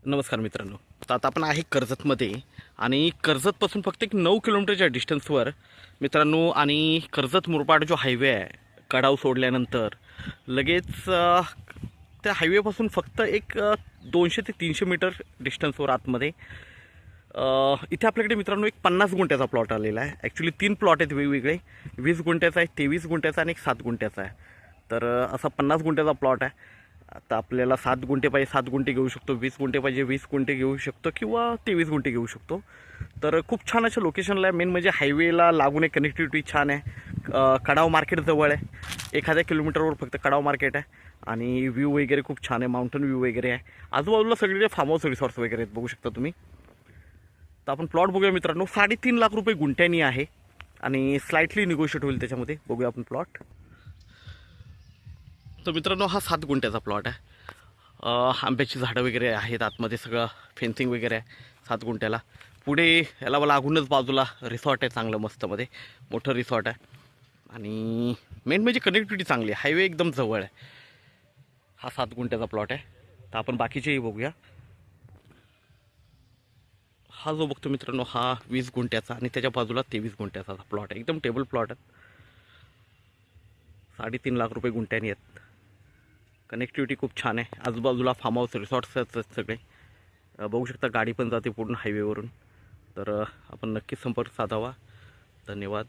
नमस्कार मित्रांनो. तर आता आपण आहे कर्जतमध्ये आणि कर्जतपासून फक्त एक 9 किलोमीटरच्या डिस्टन्सवर मित्रांनो आणि कर्जत मुरबाड जो हायवे आहे कडाव सोडल्यानंतर लगेच त्या हायवेपासून फक्त एक 200 ते 300 मीटर डिस्टन्सवर आतमध्ये इथे आपल्याकडे मित्रांनो एक 50 गुंठ्याचा प्लॉट आलेला आहे. ॲक्च्युली 3 प्लॉट आहेत वेगवेगळे. 20 गुंठ्याचा आहे, 23 गुंठ्याचा आणि एक 7 गुंठ्याचा आहे. तर असा 50 गुंठ्याचा प्लॉट आहे. आता आपल्याला 7 गुंठे पाहिजे 7 गुंठे घेऊ शकतो, 20 गुंठे पाहिजे 20 गुंठे घेऊ शकतो किंवा 23 गुंठे घेऊ शकतो. तर खूप छान अशा लोकेशनला आहे. मेन म्हणजे हायवेला लागून एक कनेक्टिव्हिटी छान आहे. कडाव मार्केट जवळ आहे. 1,000 किलोमीटरवर फक्त कडाव मार्केट आहे आणि व्ह्यू वगैरे खूप छान आहे. माउंटन व्ह्यू वगैरे आहे. आजूबाजूला सगळे फार्म हाऊस रिसॉर्ट्स वगैरे आहेत, बघू शकता तुम्ही. तर आपण प्लॉट बघूया मित्रांनो. 3.5 लाख रुपये गुंठ्यानी आहे आणि स्लाइटली निगोशिएट होईल त्याच्यामध्ये. बघूया आपण प्लॉट. तर मित्रांनो हा 7 गुंठ्याचा प्लॉट आहे. आंब्याची झाडं वगैरे आहेत आतमध्ये, सगळं फेन्सिंग वगैरे आहे 7 गुंठ्याला. पुढे याला लागूनच बाजूला रिसॉर्ट आहे चांगलं मस्तमध्ये, मोठं रिसॉर्ट आहे. आणि मेन म्हणजे कनेक्टिव्हिटी चांगली आहे, हायवे एकदम जवळ आहे. हा 7 गुंठ्याचा प्लॉट आहे. तर आपण बाकीचेही बघूया. हा जो बघतो मित्रांनो हा 20 गुंठ्याचा आणि त्याच्या बाजूला 23 गुंठ्याचा प्लॉट आहे. एकदम टेबल प्लॉट आहे. 3.5 लाख रुपये गुंठ्यानी आहेत. कनेक्टिव्हिटी खूप छान आहे. आजूबाजूला फार्म हाऊस रिसॉर्ट्स आहेत सगळे. बघू शकता गाडी पण जाते पूर्ण हायवेवरून. तर आपण नक्कीच संपर्क साधावा. धन्यवाद.